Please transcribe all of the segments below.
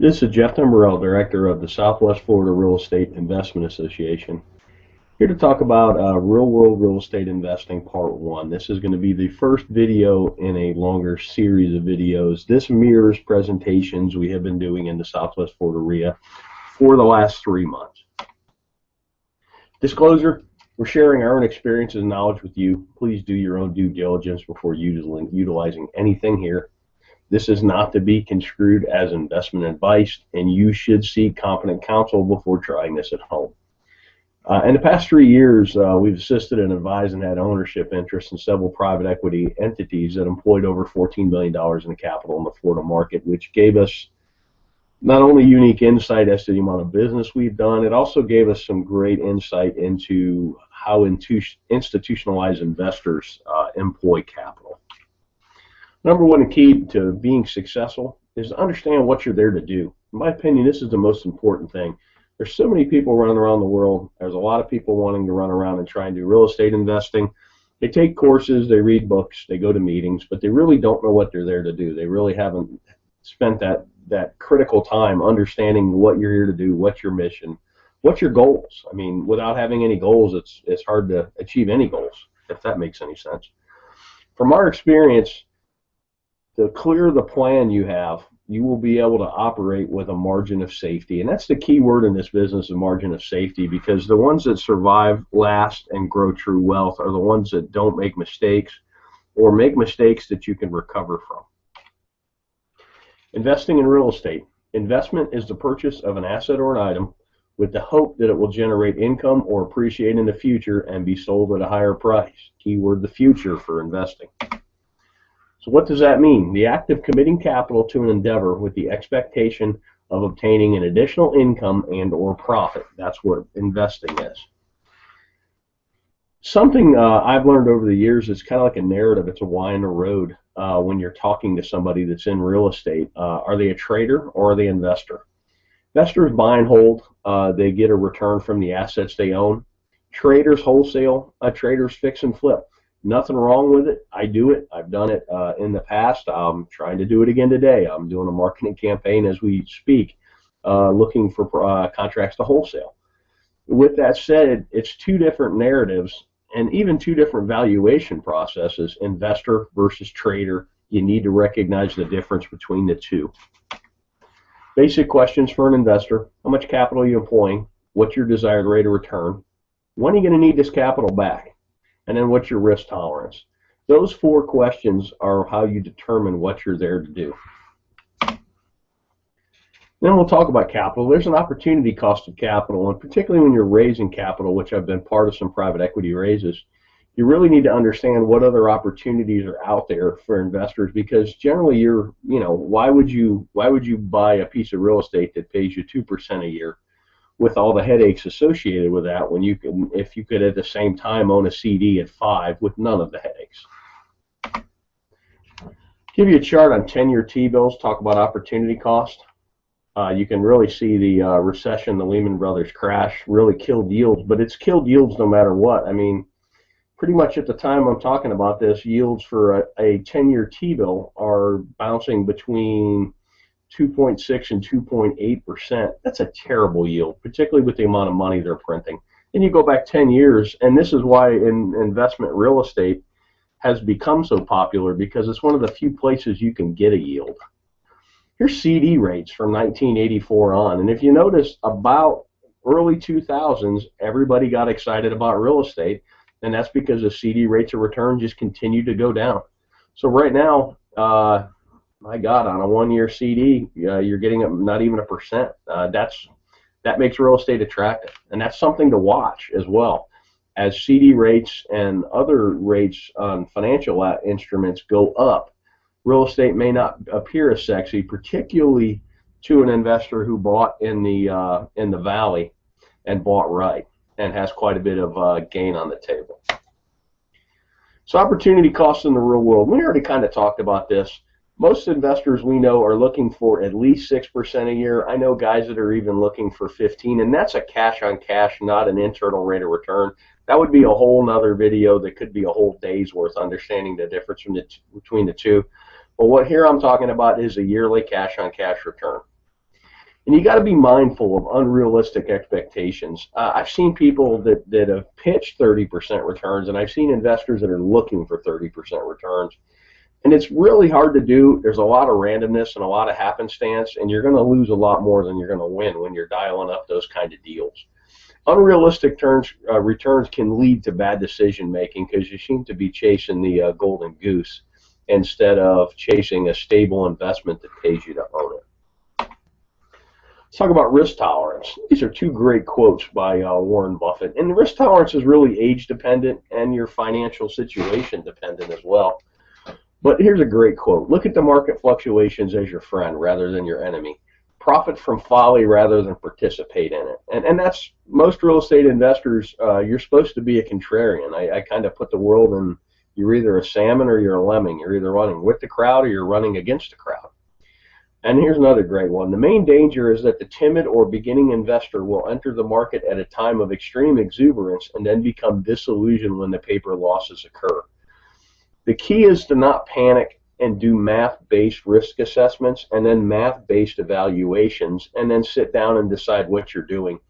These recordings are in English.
This is Jeff Timberell, Director of the Southwest Florida Real Estate Investment Association, here to talk about real-world real estate investing Part 1. This is going to be the first video in a longer series of videos. This mirrors presentations we have been doing in the Southwest Florida REIA for the last 3 months. Disclosure, we're sharing our own experiences and knowledge with you. Please do your own due diligence before utilizing anything here. This is not to be construed as investment advice, and you should seek competent counsel before trying this at home. In the past 3 years, we've assisted and advised and had ownership interests in several private equity entities that employed over $14 billion in capital in the Florida market, which gave us not only unique insight as to the amount of business we've done, it also gave us some great insight into how institutionalized investors employ capital. Number one key to being successful is to understand what you're there to do. In my opinion, this is the most important thing. There's so many people running around the world. There's a lot of people wanting to run around and try and do real estate investing. They take courses, they read books, they go to meetings, but they really don't know what they're there to do. They really haven't spent that critical time understanding what you're here to do, what's your mission, what's your goals. I mean, without having any goals, it's hard to achieve any goals, if that makes any sense. From our experience, the clearer the plan you have, you will be able to operate with a margin of safety. And that's the key word in this business, a margin of safety, because the ones that survive, last, and grow true wealth are the ones that don't make mistakes or make mistakes that you can recover from. Investing in real estate. Investment is the purchase of an asset or an item with the hope that it will generate income or appreciate in the future and be sold at a higher price. Keyword, the future for investing. So what does that mean? The act of committing capital to an endeavor with the expectation of obtaining an additional income and or profit. That's what investing is. Something I've learned over the years is kind of like a narrative. It's a why in the road when you're talking to somebody that's in real estate. Are they a trader or are they an investor? Investors buy and hold. They get a return from the assets they own. Traders wholesale. Traders fix and flip. Nothing wrong with it. I do it. I've done it in the past. I'm trying to do it again today. I'm doing a marketing campaign as we speak, looking for contracts to wholesale. With that said, it's two different narratives and even two different valuation processes, investor versus trader. You need to recognize the difference between the two. Basic questions for an investor. How much capital are you employing? What's your desired rate of return? When are you going to need this capital back? And then what's your risk tolerance? Those 4 questions are how you determine what you're there to do. Then we'll talk about capital. There's an opportunity cost of capital, and particularly when you're raising capital, which I've been part of some private equity raises, you really need to understand what other opportunities are out there for investors, because generally why would you buy a piece of real estate that pays you 2% a year with all the headaches associated with that, when you can, if you could at the same time own a CD at 5 with none of the headaches. Give you a chart on 10-year T-bills, talk about opportunity cost. You can really see the recession, the Lehman Brothers crash really killed yields, but it's killed yields no matter what. I mean, pretty much at the time I'm talking about this, yields for a 10-year T-bill are bouncing between 2.6 and 2.8%. That's a terrible yield, particularly with the amount of money they're printing. Then you go back 10 years, and this is why investment real estate has become so popular, because it's one of the few places you can get a yield. Here's CD rates from 1984 on, and if you notice, about early 2000s, everybody got excited about real estate, and that's because the CD rates of return just continued to go down. So right now, my God, on a 1-year CD, you're getting not even 1%. That makes real estate attractive, and that's something to watch as well. As CD rates and other rates on financial instruments go up, real estate may not appear as sexy, particularly to an investor who bought in the valley and bought right and has quite a bit of gain on the table. So opportunity costs in the real world. We already kind of talked about this. Most investors we know are looking for at least 6% a year. I know guys that are even looking for 15, and that's a cash on cash, not an internal rate of return. That would be a whole nother video that could be a whole day's worth, understanding the difference between the two. But what here I'm talking about is a yearly cash on cash return. And you got to be mindful of unrealistic expectations. I've seen people that have pitched 30% returns, and I've seen investors that are looking for 30% returns. And it's really hard to do. There's a lot of randomness and a lot of happenstance, and you're going to lose a lot more than you're going to win when you're dialing up those kind of deals. Unrealistic returns can lead to bad decision making because you seem to be chasing the golden goose instead of chasing a stable investment that pays you to own it. Let's talk about risk tolerance. These are two great quotes by Warren Buffett. And risk tolerance is really age dependent and your financial situation dependent as well. But here's a great quote. Look at the market fluctuations as your friend rather than your enemy. Profit from folly rather than participate in it. And that's most real estate investors. You're supposed to be a contrarian. I kind of put the world in, you're either a salmon or you're a lemming. You're either running with the crowd or you're running against the crowd. And here's another great one. The main danger is that the timid or beginning investor will enter the market at a time of extreme exuberance and then become disillusioned when the paper losses occur. The key is to not panic and do math-based risk assessments and then math-based evaluations and then sit down and decide what you're doing.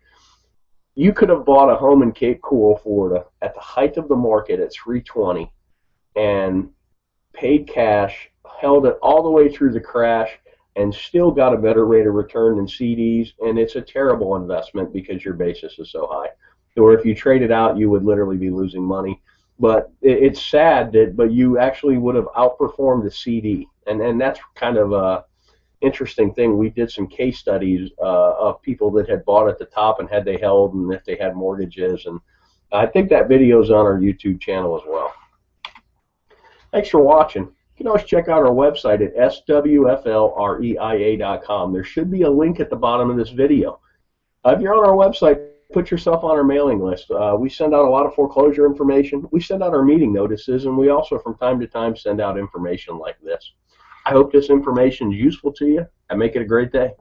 You could have bought a home in Cape Coral, Florida at the height of the market at $320 and paid cash, held it all the way through the crash, and still got a better rate of return than CDs, and it's a terrible investment because your basis is so high. Or if you trade it out, you would literally be losing money. But it's sad but you actually would have outperformed the CD, and that's kind of a interesting thing. We did some case studies of people that had bought at the top and had they held and if they had mortgages, and I think that video is on our YouTube channel as well. Thanks for watching. You can always check out our website at swflreia.com. There should be a link at the bottom of this video. If you're on our website, put yourself on our mailing list. We send out a lot of foreclosure information. We send out our meeting notices, and we also from time to time send out information like this. I hope this information is useful to you, and make it a great day.